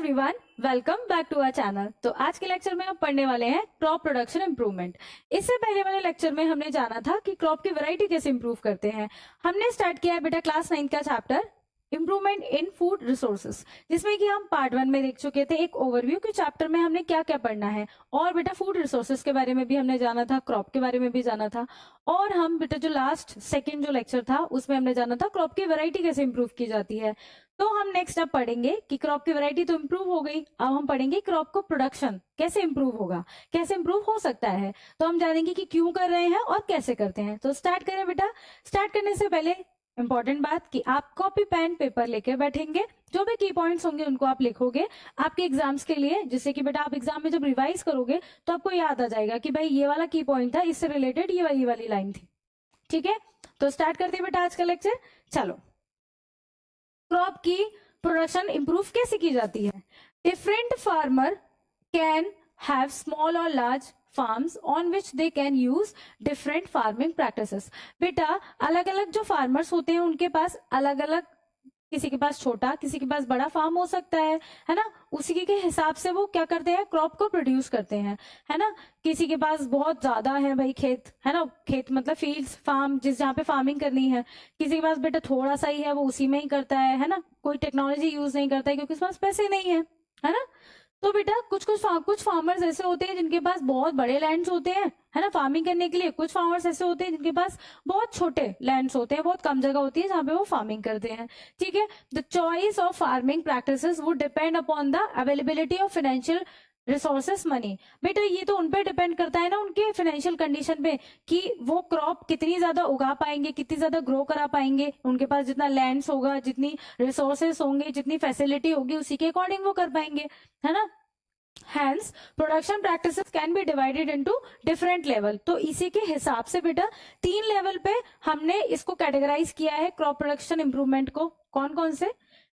Everyone, welcome back to our channel. तो आज के लेक्चर में हम पढ़ने वाले हैं क्रॉप प्रोडक्शन इंप्रूवमेंट। इससे पहले वाले लेक्चर में हमने जाना था कि क्रॉप की वैरायटी कैसे इंप्रूव करते हैं। हमने स्टार्ट किया है बेटा क्लास 9 का chapter improvement in food resources, जिसमें कि हम पार्ट 1 में देख चुके थे एक ओवरव्यू के चैप्टर में हमने क्या क्या पढ़ना है, और बेटा फूड रिसोर्सेज के बारे में भी हमने जाना था, क्रॉप के बारे में भी जाना था, और हम बेटा जो लास्ट सेकंड जो लेक्चर था उसमें हमने जाना था क्रॉप की वैरायटी कैसे इंप्रूव की जाती है। तो हम नेक्स्ट अब पढ़ेंगे कि क्रॉप की वैरायटी तो इंप्रूव हो गई, अब हम पढ़ेंगे क्रॉप को प्रोडक्शन कैसे इंप्रूव होगा, कैसे इंप्रूव हो सकता है। तो हम जानेंगे कि क्यों कर रहे हैं और कैसे करते हैं। तो स्टार्ट करें बेटा। स्टार्ट करने से पहले इंपॉर्टेंट बात कि आप कॉपी पेन पेपर लेके बैठेंगे, जो भी की पॉइंट्स होंगे उनको आप लिखोगे आपके एग्जाम्स के लिए, जिससे कि बेटा आप एग्जाम में जब रिवाइज करोगे तो आपको याद आ जाएगा कि भाई ये वाला की पॉइंट था, इससे रिलेटेड ये वाली लाइन थी। ठीक है, तो स्टार्ट करते हैं बेटा आज का लेक्चर। चलो, क्रॉप की प्रोडक्शन इंप्रूव कैसे की जाती है। Different farmer can have small और large farms on which they can use different farming practices. बेटा अलग अलग जो फार्मर्स होते हैं उनके पास अलग अलग, किसी के पास छोटा किसी के पास बड़ा फार्म हो सकता है ना। उसी के हिसाब से वो क्या करते हैं, क्रॉप को प्रोड्यूस करते हैं, है ना। किसी के पास बहुत ज्यादा है भाई खेत, है ना, खेत मतलब फील्ड्स फार्म, जिस जहाँ पे फार्मिंग करनी है। किसी के पास बेटा थोड़ा सा ही है, वो उसी में ही करता है ना, कोई टेक्नोलॉजी यूज नहीं करता है क्योंकि उसके पास पैसे नहीं है ना। तो बेटा कुछ फार्मर्स ऐसे होते हैं जिनके पास बहुत बड़े लैंड्स होते हैं, है ना, फार्मिंग करने के लिए। कुछ फार्मर्स ऐसे होते हैं जिनके पास बहुत छोटे लैंड्स होते हैं, बहुत कम जगह होती है जहाँ पे वो फार्मिंग करते हैं। ठीक है, the choice of farming practices would depend upon the availability of financial resources money. बेटा ये तो उन पे डिपेंड करता है ना, उनके फाइनेंशियल कंडीशन पे, कि वो क्रॉप कितनी ज्यादा उगा पाएंगे, कितनी ज्यादा ग्रो करा पाएंगे। उनके पास जितना लैंड्स होगा, जितनी रिसोर्सेस होंगे, जितनी फैसिलिटी होगी, उसी के अकॉर्डिंग वो कर पाएंगे, है ना। Hence, production practices can be divided into different level। तो इसी के हिसाब से बेटा 3 लेवल पे हमने इसको कैटेगराइज किया है क्रॉप प्रोडक्शन इंप्रूवमेंट को। कौन कौन से?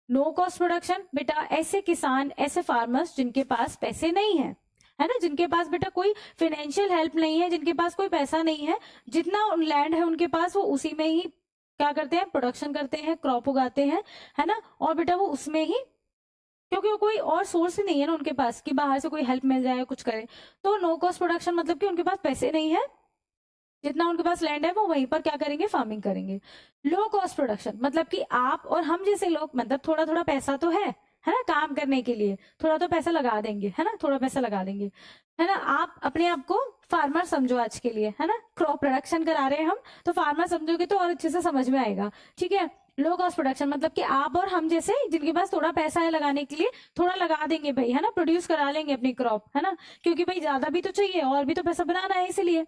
नो कॉस्ट प्रोडक्शन, बेटा ऐसे किसान, ऐसे फार्मर्स जिनके पास पैसे नहीं है ना, जिनके पास बेटा कोई फाइनेंशियल हेल्प नहीं है, जिनके पास कोई पैसा नहीं है, जितना लैंड है उनके पास वो उसी में ही क्या करते हैं, प्रोडक्शन करते हैं, क्रॉप उगाते हैं, है ना। और बेटा वो उसमें ही, क्योंकि वो कोई और सोर्स ही नहीं है ना उनके पास कि बाहर से कोई हेल्प मिल जाए कुछ करे। तो नो कॉस्ट प्रोडक्शन मतलब कि उनके पास पैसे नहीं है, जितना उनके पास लैंड है वो वहीं पर क्या करेंगे, फार्मिंग करेंगे। लो कॉस्ट प्रोडक्शन मतलब कि आप और हम जैसे लोग, मतलब थोड़ा थोड़ा पैसा तो है ना, काम करने के लिए थोड़ा तो पैसा लगा देंगे, है ना, थोड़ा पैसा लगा देंगे, है ना। आप अपने आप को फार्मर समझो आज के लिए, है ना, क्रॉप प्रोडक्शन करा रहे हैं हम, तो फार्मर समझोगे तो और अच्छे से समझ में आएगा। ठीक है, लो कॉस्ट प्रोडक्शन मतलब कि आप और हम जैसे जिनके पास थोड़ा पैसा है लगाने के लिए, थोड़ा लगा देंगे भाई, है ना, प्रोड्यूस करा लेंगे अपनी क्रॉप, है ना, क्योंकि भाई ज्यादा भी तो चाहिए और भी तो पैसा बनाना है इसलिए।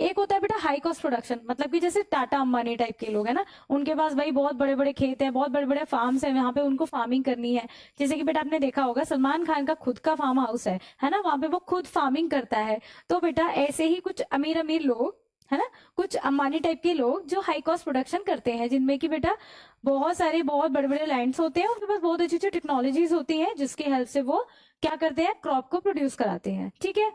एक होता है बेटा हाई कॉस्ट प्रोडक्शन, मतलब कि जैसे टाटा अंबानी टाइप के लोग है ना, उनके पास भाई बहुत बड़े बड़े खेत है, बहुत बड़े बड़े फार्म्स है, वहां पे उनको फार्मिंग करनी है। जैसे कि बेटा आपने देखा होगा सलमान खान का खुद का फार्म हाउस है ना, वहां पे वो खुद फार्मिंग करता है। तो बेटा ऐसे ही कुछ अमीर अमीर लोग, है ना, कुछ अंबानी टाइप के लोग जो हाई कॉस्ट प्रोडक्शन करते हैं, जिनमें कि बेटा बहुत सारे बहुत बड़े बड़े लैंड्स होते हैं, उनके पास बहुत अच्छी अच्छी टेक्नोलॉजीज होती हैं, जिसकी हेल्प से वो क्या करते हैं, क्रॉप को प्रोड्यूस कराते हैं। ठीक है,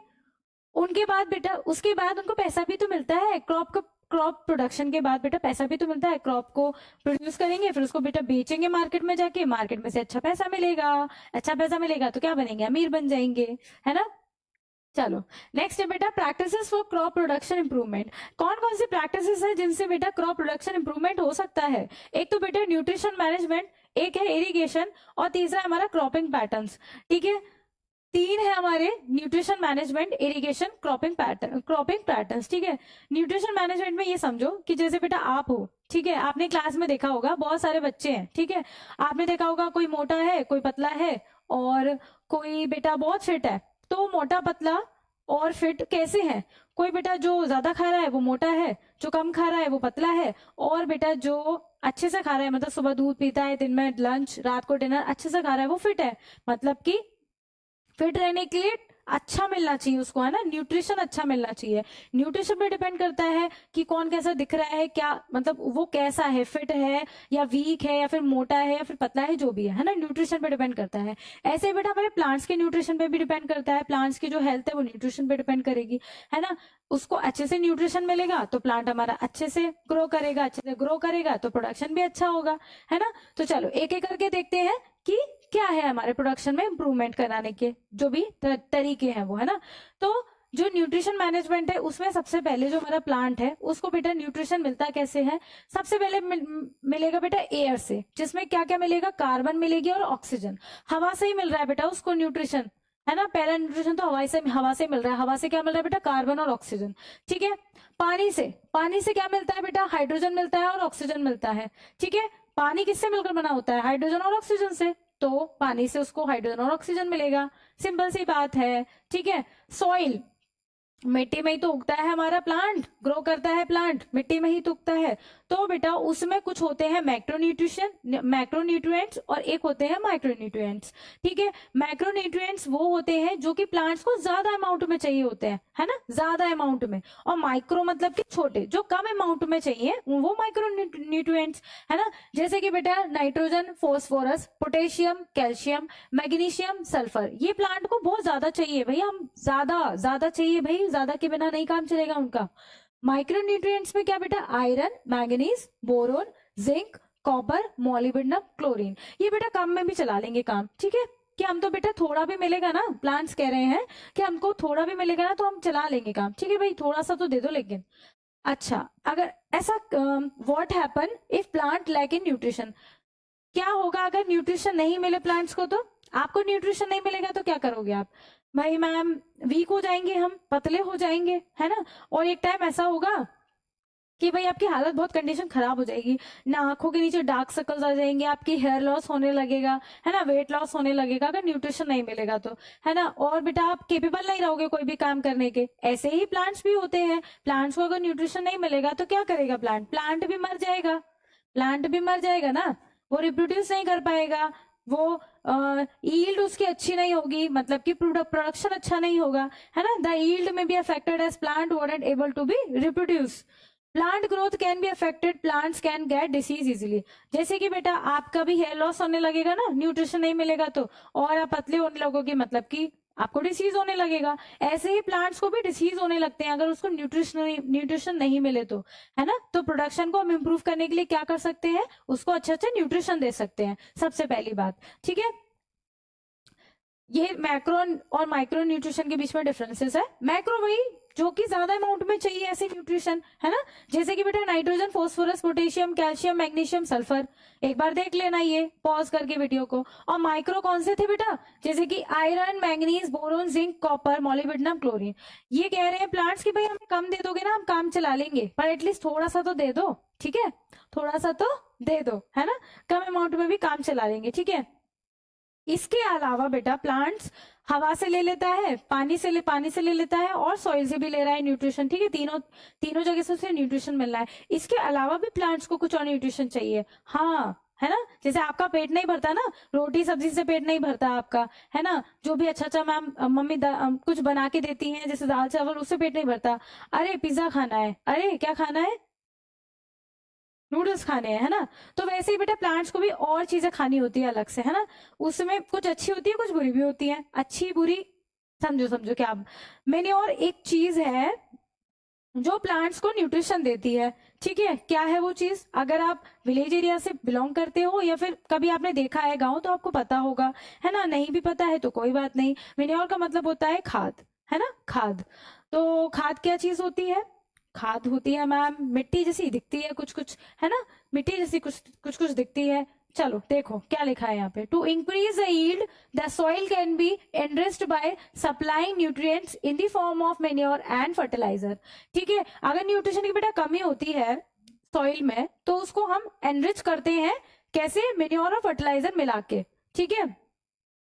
उनके बाद बेटा उसके बाद उनको पैसा भी तो मिलता है, क्रॉप प्रोडक्शन के बाद बेटा पैसा भी तो मिलता है। क्रॉप को प्रोड्यूस करेंगे, फिर उसको बेटा बेचेंगे मार्केट में जाके, मार्केट में से अच्छा पैसा मिलेगा, अच्छा पैसा मिलेगा तो क्या बनेंगे, अमीर बन जाएंगे, है ना। चलो नेक्स्ट है बेटा practices for crop production improvement. कौन कौन सी प्रैक्टिसेस है जिनसे बेटा क्रॉप प्रोडक्शन इंप्रूवमेंट हो सकता है। एक तो बेटा न्यूट्रिशन मैनेजमेंट, एक है इरिगेशन, और तीसरा है हमारा क्रॉपिंग पैटर्न्स। ठीक है, 3 है हमारे, nutrition management, irrigation, cropping patterns. ठीक है, न्यूट्रिशन मैनेजमेंट में ये समझो कि जैसे बेटा आप हो, ठीक है, आपने क्लास में देखा होगा बहुत सारे बच्चे हैं, ठीक है, आपने देखा होगा कोई मोटा है, कोई पतला है, और कोई बेटा बहुत फिट है। तो मोटा पतला और फिट कैसे हैं, कोई बेटा जो ज्यादा खा रहा है वो मोटा है, जो कम खा रहा है वो पतला है, और बेटा जो अच्छे से खा रहा है, मतलब सुबह दूध पीता है, दिन में लंच, रात को डिनर अच्छे से खा रहा है, वो फिट है। मतलब कि फिट रहने के लिए अच्छा मिलना चाहिए उसको, है ना, न्यूट्रिशन अच्छा मिलना चाहिए। न्यूट्रिशन पे डिपेंड करता है कि कौन कैसा दिख रहा है, क्या मतलब वो कैसा है, फिट है या वीक है या फिर मोटा है या फिर पतला है, जो भी है ना, न्यूट्रिशन पे डिपेंड करता है। ऐसे ही बेटा हमारे प्लांट्स के न्यूट्रिशन पे भी डिपेंड करता है, प्लांट्स की जो हेल्थ है वो न्यूट्रिशन पे डिपेंड करेगी, है ना। उसको अच्छे से न्यूट्रिशन मिलेगा तो प्लांट हमारा अच्छे से ग्रो करेगा, अच्छे से ग्रो करेगा तो प्रोडक्शन भी अच्छा होगा, है ना। तो चलो एक एक करके देखते हैं कि क्या है हमारे प्रोडक्शन में इम्प्रूवमेंट कराने के जो भी तरीके हैं वो, है ना। तो जो न्यूट्रिशन मैनेजमेंट है उसमें सबसे पहले जो हमारा प्लांट है उसको बेटा न्यूट्रिशन मिलता कैसे है, सबसे पहले मिलेगा बेटा एयर से, जिसमें क्या क्या मिलेगा, कार्बन मिलेगी और ऑक्सीजन। हवा से ही मिल रहा है बेटा उसको न्यूट्रिशन, है ना। पहला न्यूट्रिशन तो हवा से मिल रहा है। हवा से क्या मिल रहा है बेटा, कार्बन और ऑक्सीजन, ठीक है। पानी से क्या मिलता है बेटा, हाइड्रोजन मिलता है और ऑक्सीजन मिलता है, ठीक है। पानी किससे मिलकर बना होता है, हाइड्रोजन और ऑक्सीजन से, तो पानी से उसको हाइड्रोजन और ऑक्सीजन मिलेगा, सिंपल सी बात है, ठीक है। सॉइल, मिट्टी में ही तो उगता है हमारा प्लांट, ग्रो करता है प्लांट, मिट्टी में ही तो उगता है। तो बेटा उसमें कुछ होते हैं मैक्रोन्यूट्रिएंट्स और एक होते हैं माइक्रोन्यूट्रिएंट्स, ठीक है। मैक्रोन्यूट्रिएंट्स वो होते हैं जो कि प्लांट्स को ज्यादा अमाउंट में चाहिए होते हैं, है ना, ज्यादा अमाउंट में। और माइक्रो मतलब कि छोटे, जो कम अमाउंट में चाहिए वो माइक्रोन्यूट्रिएंट्स, है ना। जैसे कि बेटा nitrogen, phosphorus, potassium, calcium, magnesium, sulphur, ये प्लांट को बहुत ज्यादा चाहिए भैया, हम ज्यादा चाहिए भाई, ज्यादा के बिना नहीं काम चलेगा उनका। माइक्रोन्यूट्रिएंट्स में क्या बेटा, iron, manganese, boron, zinc, copper, molybdenum, chlorine, ये बेटा कम में भी चला लेंगे काम, ठीक है। कि हम तो बेटा थोड़ा भी मिलेगा ना, प्लांट्स कह रहे हैं कि हमको थोड़ा भी मिलेगा ना तो हम चला लेंगे काम, ठीक है भाई, थोड़ा सा तो दे दो लेकिन। अच्छा, अगर ऐसा what happen if plant lack in nutrition, क्या होगा अगर न्यूट्रिशन नहीं मिले प्लांट्स को, तो आपको न्यूट्रिशन नहीं मिलेगा तो क्या करोगे आप, भाई मैम वीक हो जाएंगे, हम पतले हो जाएंगे, है ना। और एक टाइम ऐसा होगा कि भाई आपकी हालत बहुत कंडीशन खराब हो जाएगी ना, आंखों के नीचे डार्क सर्कल्स आ जाएंगे, आपकी हेयर लॉस होने लगेगा, है ना, वेट लॉस होने लगेगा अगर न्यूट्रिशन नहीं मिलेगा तो, है ना। और बेटा आप केपेबल नहीं रहोगे कोई भी काम करने के। ऐसे ही प्लांट्स भी होते हैं, प्लांट्स को अगर न्यूट्रिशन नहीं मिलेगा तो क्या करेगा प्लांट भी मर जाएगा, प्लांट भी मर जाएगा ना, वो रिप्रोड्यूस नहीं कर पाएगा, वो यील्ड उसकी अच्छी नहीं होगी, मतलब कि प्रोडक्शन अच्छा नहीं होगा, है ना। द यील्ड में be affected as plant won't able to be reproduce, plant growth can be affected, plants can get disease easily. जैसे कि बेटा आपका भी हेयर लॉस होने लगेगा ना, न्यूट्रिशन नहीं मिलेगा तो, और आप पतले होने लगोगे, मतलब कि आपको डिसीज होने लगेगा। ऐसे ही प्लांट्स को भी डिसीज होने लगते हैं अगर उसको न्यूट्रिशन नहीं मिले तो, है ना। तो प्रोडक्शन को हम इंप्रूव करने के लिए क्या कर सकते हैं, उसको अच्छा न्यूट्रिशन दे सकते हैं, सबसे पहली बात, ठीक है। ये मैक्रो और माइक्रो न्यूट्रिशन के बीच में डिफरेंसेस है। मैक्रो वही जो कि ज्यादा अमाउंट में चाहिए ऐसे न्यूट्रिशन, है ना, जैसे कि बेटा nitrogen, phosphorus, potassium, calcium, magnesium, sulphur, एक बार देख लेना ये पॉज करके वीडियो को। और माइक्रो कौन से थे बेटा, जैसे कि iron, manganese, boron, zinc, copper, molybdenum, chlorine. ये कह रहे हैं प्लांट्स की भाई हमें कम दे दोगे ना हम काम चला लेंगे, पर एटलीस्ट थोड़ा सा तो दे दो, ठीक है, थोड़ा सा तो दे दो, है ना, कम अमाउंट में भी काम चला लेंगे, ठीक है। इसके अलावा बेटा प्लांट्स हवा से ले लेता है, पानी से ले लेता है और सॉइल से भी ले रहा है न्यूट्रिशन, ठीक है, तीनों जगह से उसे न्यूट्रिशन मिल रहा है। इसके अलावा भी प्लांट्स को कुछ और न्यूट्रिशन चाहिए, हाँ, है ना। जैसे आपका पेट नहीं भरता ना, रोटी सब्जी से पेट नहीं भरता आपका, है ना, जो भी अच्छा मैम मम्मी कुछ बना के देती हैं जैसे दाल चावल, उससे पेट नहीं भरता। अरे पिज्जा खाना है, अरे क्या खाना है, नूडल्स खाने हैं, है ना। तो वैसे ही बेटा प्लांट्स को भी और चीजें खानी होती है अलग से, है ना, उसमें कुछ अच्छी होती है कुछ बुरी भी होती है, अच्छी बुरी समझो क्या। मैन्योर एक चीज है जो प्लांट्स को न्यूट्रिशन देती है, ठीक है। क्या है वो चीज, अगर आप विलेज एरिया से बिलोंग करते हो या फिर कभी आपने देखा है गाँव तो आपको पता होगा, है ना, नहीं भी पता है तो कोई बात नहीं। मैन्योर का मतलब होता है खाद, है ना, खाद। तो खाद क्या चीज होती है, खाद होती है मैम मिट्टी जैसी दिखती है कुछ कुछ, है ना, मिट्टी जैसी कुछ दिखती है। चलो देखो क्या लिखा है यहाँ पे, to increase the yield the soil can be enriched by supplying nutrients in the form of manure and fertiliser, ठीक है। अगर न्यूट्रिशन की बेटा कमी होती है सॉइल में तो उसको हम एनरिच करते हैं कैसे, मैन्योर और फर्टिलाइजर मिला के, ठीक है।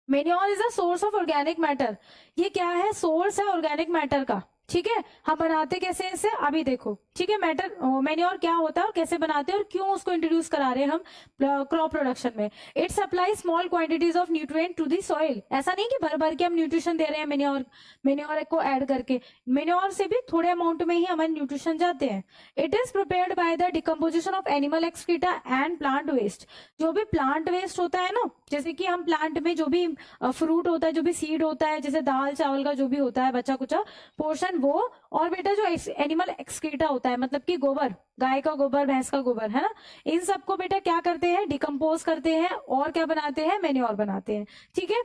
Manure is a source of organic matter, ये क्या है, सोर्स है ऑर्गेनिक मैटर का, ठीक है। हम बनाते कैसे इसे अभी देखो, ठीक है। मैन्योर क्या होता है और कैसे बनाते हैं और क्यों उसको इंट्रोड्यूस करा रहे हैं हम क्रॉप प्रोडक्शन में। It supply small quantities of nutrient to the soil, ऐसा नहीं कि भर भर के हम न्यूट्रिशन दे रहे हैं मैन्योर को ऐड करके, मैन्योर से भी थोड़े अमाउंट में ही हमारे न्यूट्रिशन जाते हैं। It is prepared by the decomposition of animal excreta and plant waste, जो भी प्लांट वेस्ट होता है ना, जैसे कि हम प्लांट में जो भी फ्रूट होता है, जो भी सीड होता है, जैसे दाल चावल का जो भी होता है बचा कुचा पोर्शन, वो, और बेटा जो एनिमल एक्सक्रीटा होता है, मतलब कि गोबर, गाय का गोबर, भैंस का गोबर, है ना, इन सबको बेटा क्या करते हैं, डिकम्पोज करते हैं और क्या बनाते हैं, मैन्योर बनाते हैं। ठीक है,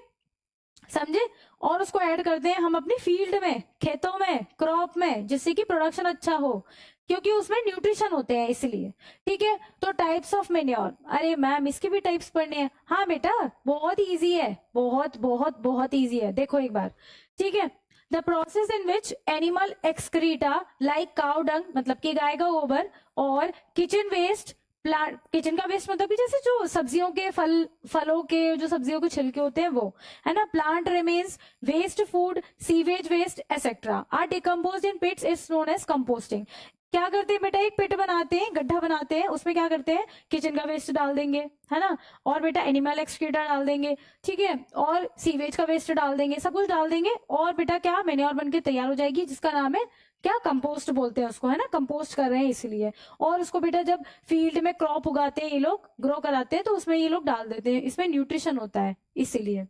समझे। और उसको ऐड करते हैं हम अपनी फील्ड में, खेतों में, क्रॉप में, जिससे कि प्रोडक्शन अच्छा हो, क्योंकि उसमें न्यूट्रिशन होते हैं इसलिए। ठीक है, तो टाइप्स ऑफ मेन्योर, अरे मैम इसके भी टाइप्स पढ़ने हैं। हाँ बेटा, बहुत इजी है, बहुत बहुत बहुत इजी है, देखो एक बार। ठीक है, the process in which animal excreta like cow dung, मतलब कि गाय का गोबर, और किचन वेस्ट, प्लांट, किचन का वेस्ट मतलब कि जैसे जो सब्जियों के फलों के जो सब्जियों के छिलके होते हैं वो, है ना, plant remains, waste food, sewage waste etcetera are decompose in pits, is known as composting. क्या करते हैं बेटा, एक पिट बनाते हैं, गड्ढा बनाते हैं, उसमें क्या करते हैं, किचन का वेस्ट डाल देंगे, है ना, और बेटा एनिमल एक्सक्रीटा डाल देंगे, ठीक है, और सीवेज का वेस्ट डाल देंगे, सब कुछ डाल देंगे, और बेटा क्या, मैन्योर बन के तैयार हो जाएगी, जिसका नाम है क्या, कंपोस्ट बोलते हैं उसको, है ना, कंपोस्ट कर रहे हैं इसलिए। और उसको बेटा जब फील्ड में क्रॉप उगाते हैं ये लोग, ग्रो कराते हैं, तो उसमें ये लोग डाल देते हैं, इसमें न्यूट्रिशन होता है इसीलिए।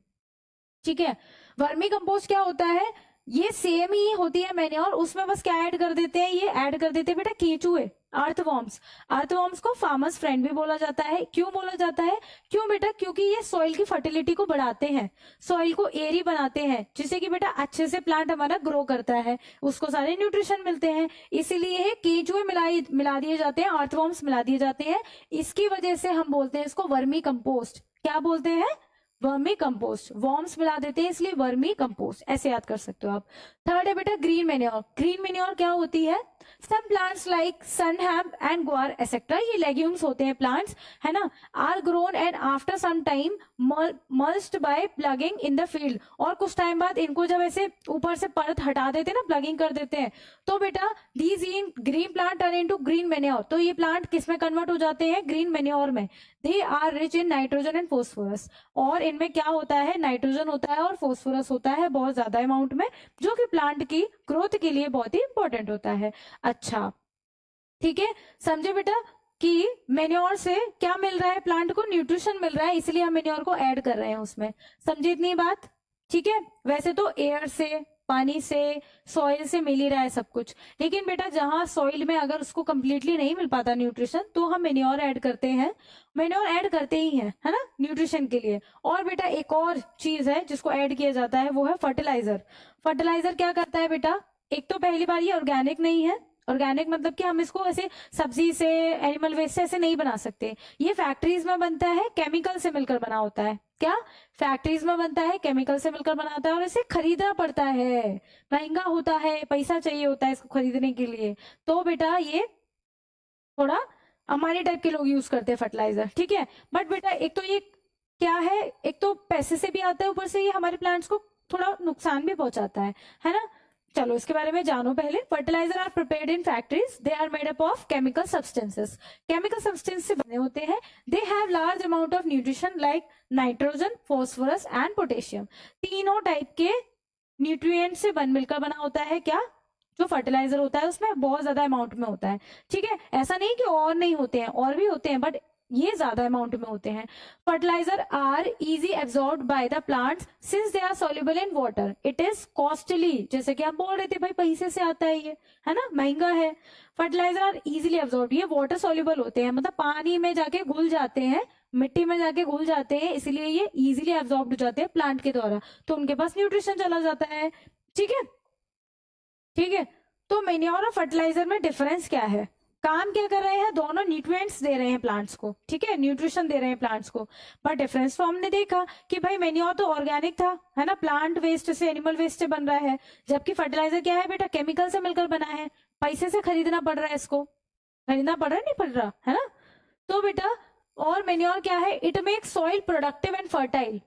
ठीक है, वर्मी कंपोस्ट क्या होता है, ये सेम ही होती है मैन्योर, उसमें बस क्या ऐड कर देते हैं, ये ऐड कर देते हैं बेटा केचुए, अर्थवॉर्म्स। अर्थवॉर्म्स को फार्मर्स फ्रेंड भी बोला जाता है। क्यों बोला जाता है, क्यों बेटा, क्योंकि ये सॉइल की फर्टिलिटी को बढ़ाते हैं, सॉइल को एरी बनाते हैं, जिससे कि बेटा अच्छे से प्लांट हमारा ग्रो करता है, उसको सारे न्यूट्रिशन मिलते हैं, इसीलिए केचुए मिला दिए जाते हैं, अर्थवॉर्म्स मिला दिए जाते हैं, इसकी वजह से हम बोलते हैं इसको वर्मी कंपोस्ट। क्या बोलते हैं, वर्मी कंपोस्ट, वॉर्म्स मिला देते हैं इसलिए वर्मी कंपोस्ट, ऐसे याद कर सकते हो आप। थर्ड है बेटा ग्रीन मेन्योर। ग्रीन मेन्योर क्या होती है, some plants like sun hemp and guar etcetera, ये लेग्यूम्स होते हैं प्लांट्स, है ना, are grown and after some time mulched by ploughing in the field, और कुछ टाइम बाद इनको जब ऐसे ऊपर से परत हटा देते हैं ना, प्लगिंग कर देते हैं, तो बेटा these in green plant turn into green manure, तो ये प्लांट किस में कन्वर्ट हो जाते हैं, ग्रीन मेन्योर में। They are rich in nitrogen and phosphorus, और इनमें क्या होता है, नाइट्रोजन होता है और फोस्फोरस होता है बहुत ज्यादा अमाउंट में, जो कि प्लांट की ग्रोथ के लिए बहुत ही इंपॉर्टेंट होता है। अच्छा, ठीक है, समझे बेटा कि मेन्योर से क्या मिल रहा है, प्लांट को न्यूट्रिशन मिल रहा है, इसलिए हम मेन्योर को ऐड कर रहे हैं उसमें। समझे इतनी बात, ठीक है। वैसे तो एयर से, पानी से, सॉइल से मिल ही रहा है सब कुछ, लेकिन बेटा जहां सॉइल में अगर उसको कंप्लीटली नहीं मिल पाता न्यूट्रिशन, तो हम मेन्योर ऐड करते हैं, मेन्योर ऐड करते ही हैं, है ना, न्यूट्रिशन के लिए। और बेटा एक और चीज है जिसको ऐड किया जाता है, वो है फर्टिलाइजर। फर्टिलाइजर क्या करता है बेटा, एक तो पहली बार ये ऑर्गेनिक नहीं है, ऑर्गेनिक मतलब कि हम इसको ऐसे सब्जी से, एनिमल वेस्ट से ऐसे नहीं बना सकते, ये फैक्ट्रीज में बनता है, केमिकल से मिलकर बना होता है। क्या, फैक्ट्रीज में बनता है, केमिकल से मिलकर बनाता है, और इसे खरीदना पड़ता है, महंगा होता है, पैसा चाहिए होता है इसको खरीदने के लिए, तो बेटा ये थोड़ा हमारे टाइप के लोग यूज करते हैं फर्टिलाइजर, ठीक है। बट बेटा एक तो ये क्या है, एक तो पैसे से भी आता है, ऊपर से ये हमारे प्लांट्स को थोड़ा नुकसान भी पहुंचाता है ना। चलो इसके बारे में जानो पहले। Fertiliser are prepared in factories, they are made up of chemical substances, chemical substance से बने होते हैं। They have large amount of nutrition like nitrogen, phosphorus and potassium, तीनों टाइप के न्यूट्रिएंट से मिलकर बना होता है क्या, जो फर्टिलाइजर होता है उसमें बहुत ज्यादा अमाउंट में होता है, ठीक है। ऐसा नहीं कि और नहीं होते हैं, और भी होते हैं, बट ये ज्यादा अमाउंट में होते हैं। Fertiliser are easy absorbed by the plants since they are soluble in water, it is costly, जैसे कि हम बोल रहे थे भाई पैसे से आता है ये, है ना, महंगा है। फर्टिलाइजर आर इजीली एब्सॉर्ब, ये वाटर सॉल्युबल होते हैं, मतलब पानी में जाके घुल जाते हैं, मिट्टी में जाके घुल जाते हैं, इसलिए ये इजीली एब्सॉर्ब हो जाते हैं प्लांट के द्वारा, तो उनके पास न्यूट्रिशन चला जाता है, ठीक है। ठीक है, तो मेन्योर और फर्टिलाइजर में डिफरेंस क्या है, काम क्या कर रहे हैं, दोनों न्यूट्रिएंट्स दे रहे हैं प्लांट्स को, ठीक है, न्यूट्रिशन दे रहे हैं प्लांट्स को। पर डिफरेंस तो हमने देखा कि भाई मेन्योर तो ऑर्गेनिक था, है ना, प्लांट वेस्ट से, एनिमल वेस्ट से बन रहा है, जबकि फर्टिलाइजर क्या है बेटा, केमिकल से मिलकर बना है, पैसे से खरीदना पड़ रहा है, इसको खरीदना पड़ रहा है, नहीं पड़ रहा, है ना। तो बेटा और मेन्योर क्या है, it make soil productive and fertile,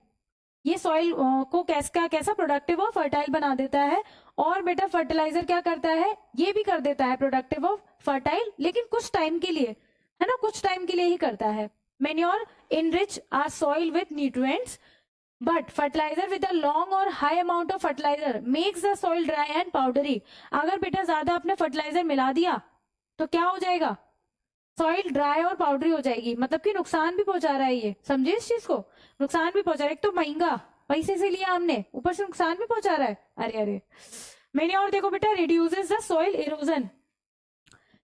ये सॉइल को कैसा प्रोडक्टिव और फर्टाइल बना देता है। और बेटा फर्टिलाइजर क्या करता है, ये भी कर देता है प्रोडक्टिव और फर्टाइल, लेकिन कुछ टाइम के लिए, है ना, कुछ टाइम के लिए ही करता है। Manure enrich our soil with nutrients, but fertiliser with a long और high amount of fertiliser makes the soil dry and powdery. अगर बेटा ज्यादा आपने फर्टिलाइजर मिला दिया तो क्या हो जाएगा, सॉइल ड्राई और पाउडरी हो जाएगी, मतलब कि नुकसान भी पहुंचा रहा है ये, समझे इस चीज को, नुकसान भी पहुंचा रहा है, एक तो महंगा पैसे से लिया हमने, ऊपर से नुकसान भी पहुंचा रहा है, अरे अरे मेन्योर देखो बेटा reduces the soil erosion,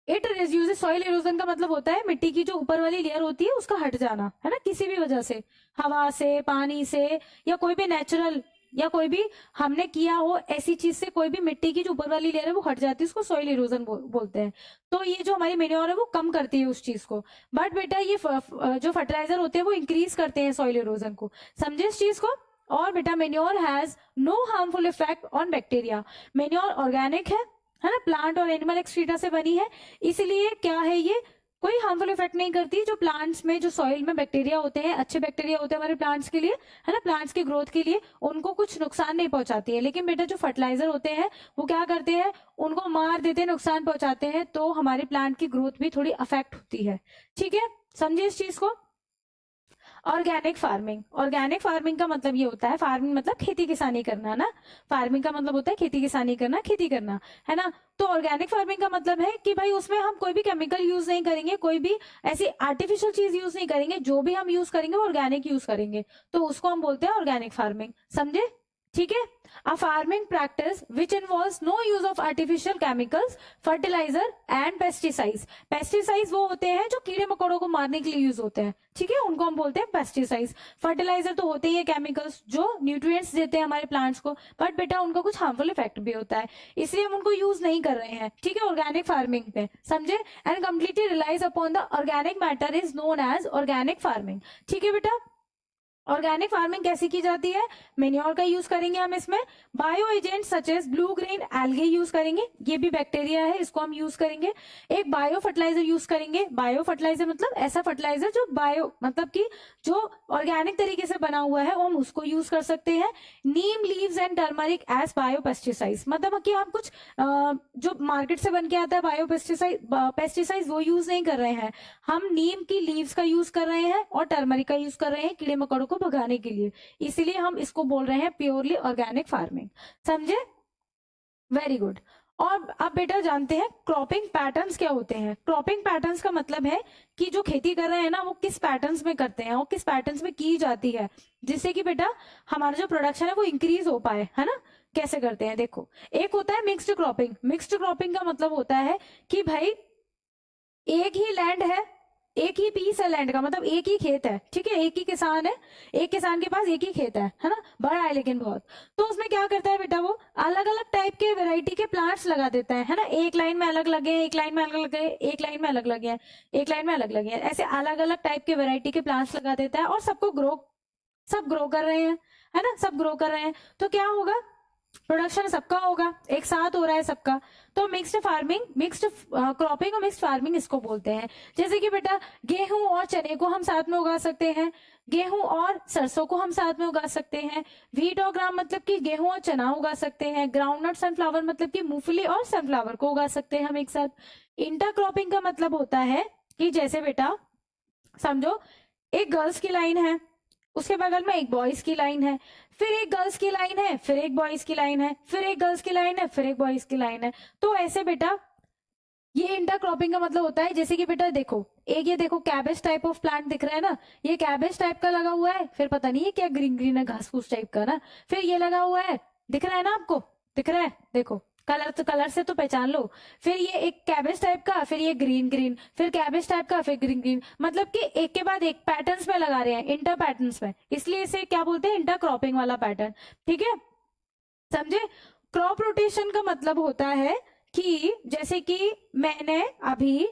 it reduces soil erosion का मतलब होता है मिट्टी की जो ऊपर वाली लेयर होती है उसका हट जाना, है ना, किसी भी वजह से, हवा से, पानी से, या कोई भी नेचुरल, या कोई भी हमने किया हो ऐसी चीज से कोई भी मिट्टी की जो ऊपर वाली लेयर है वो हट जाती है, उसको सॉइल इरोजन बोलते हैं। तो ये जो हमारी मेन्योर है वो कम करती है उस चीज को। बट बेटा ये जो फर्टिलाइजर होते हैं वो इंक्रीज करते हैं सॉइल इरोजन को, समझे इस चीज को। और बेटा manure has no harmful effect on bacteria, manure organic है ना, प्लांट और एनिमल एक्सक्रीटा से बनी है, इसलिए क्या है ये कोई हार्मफुल इफेक्ट नहीं करती। जो प्लांट्स में जो सॉइल में बैक्टीरिया होते हैं, अच्छे बैक्टीरिया होते हैं हमारे प्लांट्स के लिए, है ना, प्लांट्स की ग्रोथ के लिए, उनको कुछ नुकसान नहीं पहुंचाती है। लेकिन बेटा जो फर्टिलाइजर होते हैं वो क्या करते हैं, उनको मार देते हैं, नुकसान पहुंचाते हैं, तो हमारे प्लांट की ग्रोथ भी थोड़ी अफेक्ट होती है। ठीक है, समझिए इस चीज को। ऑर्गेनिक फार्मिंग, ऑर्गेनिक फार्मिंग का मतलब ये होता है, फार्मिंग मतलब खेती किसानी करना ना, फार्मिंग का मतलब होता है खेती किसानी करना, खेती करना, है ना। तो ऑर्गेनिक फार्मिंग का मतलब है कि भाई उसमें हम कोई भी केमिकल यूज नहीं करेंगे, कोई भी ऐसी आर्टिफिशियल चीज यूज नहीं करेंगे, जो भी हम यूज करेंगे वो ऑर्गेनिक यूज करेंगे, तो उसको हम बोलते हैं ऑर्गेनिक फार्मिंग, समझे। ठीक है, a farming practice which involves no use of artificial chemicals, fertiliser and pesticides. Pesticides वो होते हैं जो कीड़े मकोड़ों को मारने के लिए यूज होते हैं, ठीक है, उनको हम बोलते हैं पेस्टिसाइड्स। फर्टिलाइजर तो होते ही है केमिकल्स जो न्यूट्रिएंट्स देते हैं हमारे प्लांट्स को, बट बेटा उनका कुछ हार्मफुल इफेक्ट भी होता है, इसलिए हम उनको यूज नहीं कर रहे हैं, ठीक है, ऑर्गेनिक फार्मिंग पे, समझे। And completely relies upon the organic matter is known as organic farming. ठीक है बेटा, ऑर्गेनिक फार्मिंग कैसी की जाती है, मेन्योर का यूज करेंगे हम इसमें, bio agent such as blue green algae use करेंगे, ये भी बैक्टीरिया है, इसको हम यूज करेंगे। एक बायो फर्टिलाइजर यूज करेंगे, बायो फर्टिलाइजर मतलब ऐसा फर्टिलाइजर जो बायो मतलब कि जो ऑर्गेनिक तरीके से बना हुआ है, हम उसको यूज कर सकते हैं। Neem leaves and turmeric as bio pesticides, मतलब कि हम कुछ जो मार्केट से बन के आता है बायो पेस्टिसाइड वो यूज नहीं कर रहे हैं, हम नीम की लीव्स का यूज कर रहे हैं और टर्मरिक का यूज कर रहे हैं कीड़े मकोड़ों को भगाने के लिए, इसीलिए हम इसको बोल रहे हैं प्योरली ऑर्गेनिक फार्मिंग, समझे। Very good. और अब बेटा जानते हैं क्रॉपिंग पैटर्न्स क्या होते हैं। क्रॉपिंग पैटर्न्स का मतलब है कि जो खेती कर रहे हैं ना वो किस पैटर्न्स में करते हैं और किस पैटर्न्स में की जाती है, जिससे कि बेटा हमारा जो प्रोडक्शन है वो इंक्रीज हो पाए, है ना। कैसे करते हैं देखो, एक होता है मिक्स्ड क्रॉपिंग। मिक्स्ड क्रॉपिंग का मतलब होता है कि भाई एक ही लैंड है, एक ही पीस है लैंड का, मतलब एक ही खेत है, ठीक है, एक ही किसान है, एक किसान के पास एक ही खेत है ना, बड़ा है लेकिन बहुत। तो उसमें क्या करता है बेटा, वो अलग अलग टाइप के वैरायटी के प्लांट्स लगा देता है ना, एक लाइन में अलग लगे, एक लाइन में अलग लगे, एक लाइन में अलग लगे हैं, एक लाइन में अलग लगे हैं, ऐसे अलग अलग टाइप के वैरायटी के प्लांट्स लगा देता है और सब ग्रो कर रहे हैं, है ना, सब ग्रो कर रहे हैं, तो क्या होगा, प्रोडक्शन सबका होगा, एक साथ हो रहा है सबका। तो मिक्स्ड फार्मिंग, मिक्स्ड क्रॉपिंग और मिक्स्ड फार्मिंग इसको बोलते हैं। जैसे कि बेटा गेहूं और चने को हम साथ में उगा सकते हैं, गेहूं और सरसों को हम साथ में उगा सकते हैं, व्हीट और ग्राम मतलब कि गेहूं और चना उगा सकते हैं, ग्राउंडनट सनफ्लावर मतलब कि मूंगफली और सनफ्लावर को उगा सकते हैं हम एक साथ। इंटरक्रॉपिंग का मतलब होता है कि जैसे बेटा समझो एक गर्ल्स की लाइन है, उसके बगल में एक बॉयज की लाइन है, फिर एक गर्ल्स की लाइन है, फिर एक बॉयज की लाइन है, फिर एक गर्ल्स की लाइन है, फिर एक बॉयज की लाइन है। तो ऐसे बेटा ये इंटरक्रॉपिंग का मतलब होता है, जैसे कि बेटा देखो एक ये देखो कैबेज टाइप ऑफ प्लांट दिख रहा है ना, ये कैबेज टाइप का लगा हुआ है, फिर पता नहीं ये क्या ग्रीन ग्रीन है घास फूस टाइप का ना, फिर ये लगा हुआ है, दिख रहा है ना आपको, दिख रहा है, देखो कलर से तो पहचान लो। फिर ये एक कैबेज टाइप का, फिर ये ग्रीन ग्रीन, फिर कैबेज टाइप का, फिर ग्रीन ग्रीन, मतलब कि एक के बाद एक पैटर्न्स में लगा रहे हैं, इंटर पैटर्न्स में, इसलिए इसे क्या बोलते हैं, इंटर क्रॉपिंग वाला पैटर्न, ठीक है, समझे। क्रॉप रोटेशन का मतलब होता है कि जैसे कि मैंने अभी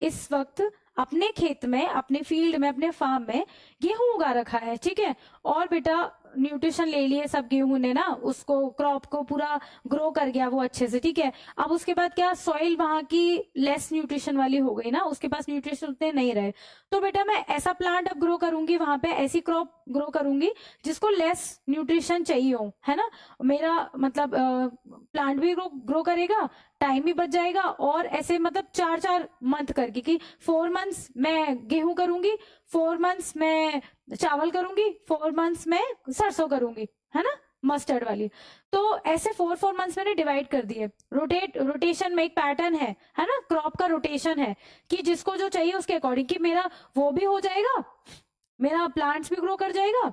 इस वक्त अपने खेत में, अपने फील्ड में, अपने फार्म में गेहूं उगा रखा है, ठीक है, और बेटा न्यूट्रिशन ले लिए सब गेहूं ने ना, उसको क्रॉप को पूरा ग्रो कर गया वो अच्छे से, ठीक है। अब उसके बाद क्या, सॉइल वहां की लेस न्यूट्रिशन वाली हो गई ना, उसके पास न्यूट्रिशन उतने नहीं रहे, तो बेटा मैं ऐसा प्लांट अब ग्रो करूंगी वहां पे, ऐसी क्रॉप ग्रो करूंगी जिसको लेस न्यूट्रिशन चाहिए हो, है ना, मेरा मतलब प्लांट भी ग्रो करेगा, टाइम भी बच जाएगा, और ऐसे मतलब 4-4 मंथ करके कि 4 मंथ्स मैं गेहूं करूंगी, 4 मंथ्स मैं चावल करूंगी, 4 मंथ्स में सरसों करूंगी, है ना, मस्टर्ड वाली। तो ऐसे 4-4 मंथ्स मैंने डिवाइड कर दिए। रोटेशन में एक पैटर्न है ना, क्रॉप का रोटेशन है कि जिसको जो चाहिए उसके अकॉर्डिंग, कि मेरा वो भी हो जाएगा, मेरा प्लांट्स भी ग्रो कर जाएगा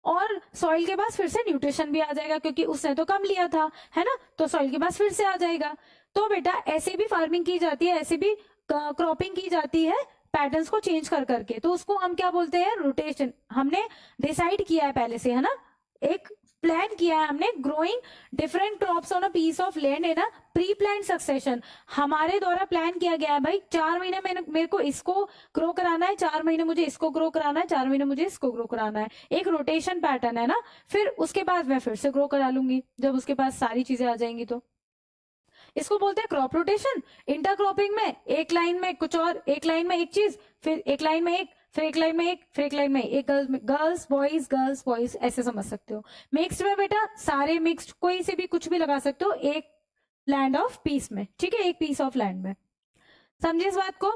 और सॉइल के पास फिर से न्यूट्रिशन भी आ जाएगा क्योंकि उसने तो कम लिया था, है ना, तो सॉइल के पास फिर से आ जाएगा। तो बेटा ऐसे भी फार्मिंग की जाती है, ऐसे भी क्रॉपिंग की जाती है पैटर्न्स को चेंज कर करके, तो उसको हम क्या बोलते हैं, रोटेशन। हमने डिसाइड किया है पहले से, है ना, एक प्लान किया है हमने, growing different crops on a piece of land in a pre plan succession. हमारे द्वारा प्लान किया गया है भाई 4 महीने में मेरे को इसको ग्रो कराना है, 4 महीने मुझे इसको ग्रो कराना है, 4 महीने मुझे इसको ग्रो कराना है, एक रोटेशन पैटर्न है ना। फिर उसके बाद मैं फिर से ग्रो करा लूंगी जब उसके पास सारी चीजें आ जाएंगी। तो इसको बोलते हैं क्रॉप रोटेशन। इंटरक्रॉपिंग में एक लाइन में कुछ और, एक लाइन में एक चीज, फिर एक लाइन में एक, फिर एक लाइन में एक, फिर एक लाइन में एक, गर्ल्स बॉयज ऐसे समझ सकते हो। मिक्स्ड में बेटा सारे मिक्स्ड, कोई से भी कुछ भी लगा सकते हो एक लैंड ऑफ पीस में, ठीक है, एक पीस ऑफ लैंड में। समझे इस बात को।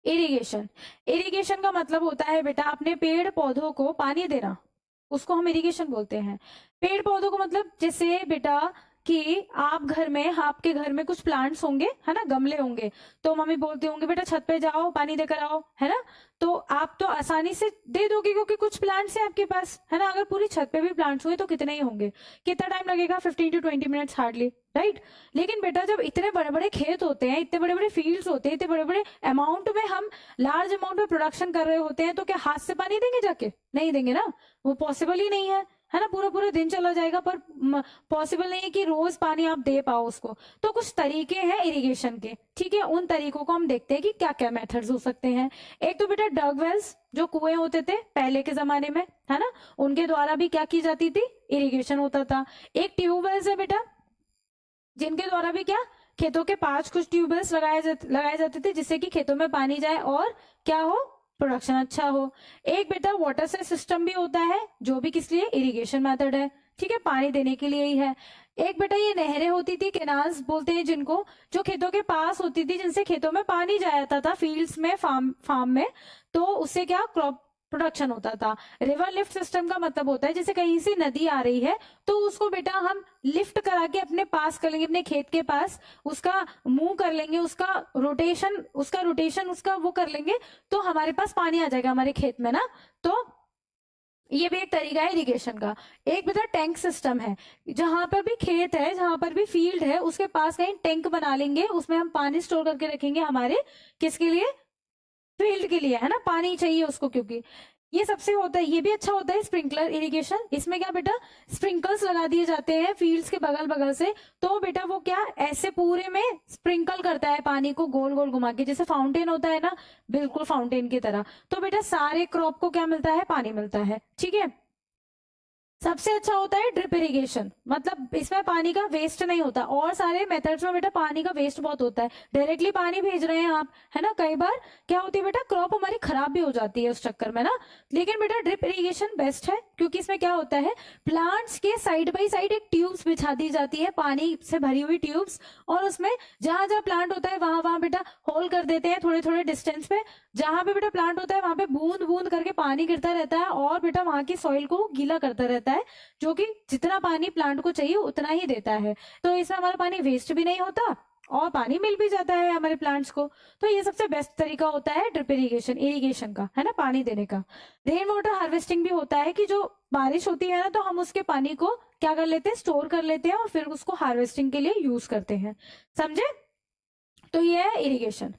इरिगेशन, इरिगेशन का मतलब होता है बेटा अपने पेड़ पौधों को पानी देना, उसको हम इरिगेशन बोलते हैं। पेड़ पौधों को मतलब जैसे बेटा कि आप घर में, आपके घर में कुछ प्लांट्स होंगे, है ना, गमले होंगे, तो मम्मी बोलते होंगे बेटा छत पे जाओ पानी देकर आओ, है ना, तो आप तो आसानी से दे दोगे क्योंकि कुछ प्लांट्स हैं आपके पास, है ना। अगर पूरी छत पे भी प्लांट्स हुए तो कितने ही होंगे, कितना टाइम लगेगा, 15 to 20 मिनट्स हार्डली, राइट। लेकिन बेटा जब इतने बड़े बड़े खेत होते हैं, इतने बड़े बड़े फील्ड्स होते हैं, इतने बड़े बड़े अमाउंट में हम लार्ज अमाउंट में प्रोडक्शन कर रहे होते हैं, तो क्या हाथ से पानी देंगे जाके, नहीं देंगे ना, वो पॉसिबल ही नहीं है ना, पूरा पूरा दिन चला जाएगा, पर पॉसिबल नहीं है कि रोज पानी आप दे पाओ उसको। तो कुछ तरीके हैं इरिगेशन के, ठीक है, उन तरीकों को हम देखते हैं कि क्या क्या मेथड्स हो सकते हैं। एक तो बेटा डग वेल्स, जो कुएं होते थे पहले के जमाने में, है ना, उनके द्वारा भी क्या की जाती थी, इरिगेशन होता था। एक ट्यूबवेल्स है बेटा, जिनके द्वारा भी क्या, खेतों के पास कुछ ट्यूबवेल्स लगाए जाते थे जिससे कि खेतों में पानी जाए और क्या हो, प्रोडक्शन अच्छा हो। एक बेटा वाटर से सिस्टम भी होता है, जो भी किस लिए, इरिगेशन मेथड है, ठीक है, पानी देने के लिए ही है। एक बेटा ये नहरें होती थी, केनाल्स बोलते हैं जिनको, जो खेतों के पास होती थी, जिनसे खेतों में पानी जाता था, फील्ड्स में, फार्म में, तो उससे क्या क्रॉप प्रोडक्शन होता था। रिवर लिफ्ट सिस्टम का मतलब होता है जैसे कहीं से नदी आ रही है तो उसको बेटा हम लिफ्ट करा के अपने पास कर लेंगे, अपने खेत के पास उसका मूव कर लेंगे, उसका रोटेशन उसका वो कर लेंगे, तो हमारे पास पानी आ जाएगा हमारे खेत में ना। तो ये भी एक तरीका है इरिगेशन का। एक बेटा टैंक सिस्टम है, जहां पर भी खेत है, जहां पर भी फील्ड है, उसके पास कहीं टैंक बना लेंगे, उसमें हम पानी स्टोर करके रखेंगे हमारे, किसके लिए, फील्ड के लिए, है ना, पानी चाहिए उसको, क्योंकि ये सबसे होता है। ये भी अच्छा होता है स्प्रिंकलर इरिगेशन। इसमें क्या बेटा, स्प्रिंकल्स लगा दिए जाते हैं फील्ड्स के बगल बगल से, तो बेटा वो क्या ऐसे पूरे में स्प्रिंकल करता है पानी को गोल गोल घुमा के, जैसे फाउंटेन होता है ना, बिल्कुल फाउंटेन की तरह। तो बेटा सारे क्रॉप को क्या मिलता है, पानी मिलता है, ठीक है। सबसे अच्छा होता है ड्रिप इरिगेशन, मतलब इसमें पानी का वेस्ट नहीं होता। और सारे मेथड्स में बेटा पानी का वेस्ट बहुत होता है, डायरेक्टली पानी भेज रहे हैं आप, है ना, कई बार क्या होती है बेटा, क्रॉप हमारी खराब भी हो जाती है उस चक्कर में ना। लेकिन बेटा ड्रिप इरिगेशन बेस्ट है, क्योंकि इसमें क्या होता है, प्लांट्स के साइड बाई साइड एक ट्यूब्स बिछा दी जाती है, पानी से भरी हुई ट्यूब्स, और उसमें जहां जहां प्लांट होता है वहां वहां बेटा होल कर देते हैं थोड़े थोड़े डिस्टेंस पे। जहां पे बेटा प्लांट होता है वहां पे बूंद बूंद करके पानी गिरता रहता है, और बेटा वहां की सॉइल को गीला करता रहता है, जो कि जितना पानी प्लांट को चाहिए उतना ही देता है। तो इसमें हमारा पानी वेस्ट भी नहीं होता और पानी मिल भी जाता है हमारे प्लांट्स को। तो ये सबसे बेस्ट तरीका होता है ड्रिप इरिगेशन का, है ना, पानी देने का। रेन वाटर हार्वेस्टिंग भी होता है कि जो बारिश होती है ना, तो हम उसके पानी को क्या कर लेते हैं, स्टोर कर लेते हैं और फिर उसको हार्वेस्टिंग के लिए यूज करते हैं। समझे। तो ये है इरिगेशन।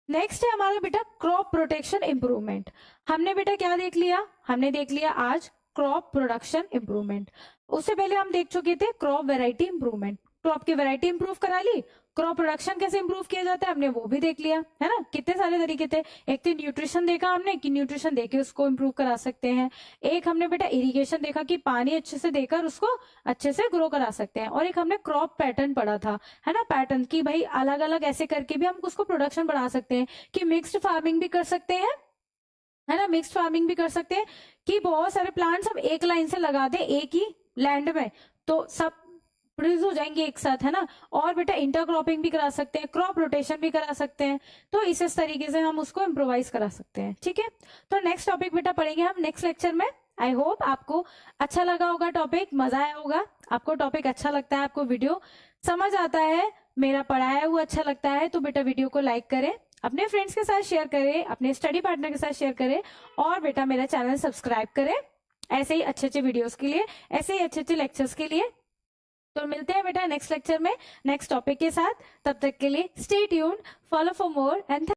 नेक्स्ट है हमारा बेटा क्रॉप प्रोटेक्शन इंप्रूवमेंट। हमने बेटा क्या देख लिया, हमने देख लिया आज क्रॉप प्रोडक्शन इंप्रूवमेंट। उससे पहले हम देख चुके थे क्रॉप वैरायटी इंप्रूवमेंट, क्रॉप की वैरायटी इंप्रूव करा ली। क्रॉप प्रोडक्शन कैसे इंप्रूव किया जाता है हमने वो भी देख लिया, है ना, कितने सारे तरीके थे। एक तो न्यूट्रिशन देखा हमने कि न्यूट्रिशन देके उसको इंप्रूव करा सकते हैं। एक हमने बेटा इरिगेशन देखा कि पानी अच्छे से देकर उसको अच्छे से ग्रो करा सकते हैं। और एक हमने क्रॉप पैटर्न पढ़ा था, है ना, पैटर्न की भाई अलग अलग ऐसे करके भी हम उसको प्रोडक्शन बढ़ा सकते हैं, कि मिक्स्ड फार्मिंग भी कर सकते हैं, है ना, मिक्स्ड फार्मिंग भी कर सकते हैं कि बहुत सारे प्लांट्स हम एक लाइन से लगा दें एक ही लैंड में, तो सब प्रोड्यूस हो जाएंगे एक साथ, है ना। और बेटा इंटरक्रॉपिंग भी करा सकते हैं, क्रॉप रोटेशन भी करा सकते हैं। तो इस तरीके से हम उसको इम्प्रोवाइज करा सकते हैं, ठीक है। तो नेक्स्ट टॉपिक बेटा पढ़ेंगे हम नेक्स्ट लेक्चर में। आई होप आपको अच्छा लगा होगा टॉपिक, मजा आया होगा। आपको टॉपिक अच्छा लगता है, आपको वीडियो समझ आता है, मेरा पढ़ाया हुआ अच्छा लगता है, तो बेटा वीडियो को लाइक करें, अपने फ्रेंड्स के साथ शेयर करें, अपने स्टडी पार्टनर के साथ शेयर करें, और बेटा मेरा चैनल सब्सक्राइब करें। ऐसे ही अच्छे अच्छे वीडियोस के लिए, ऐसे ही अच्छे अच्छे लेक्चर्स के लिए। तो मिलते हैं बेटा नेक्स्ट लेक्चर में नेक्स्ट टॉपिक के साथ। तब तक के लिए stay tuned, follow for more and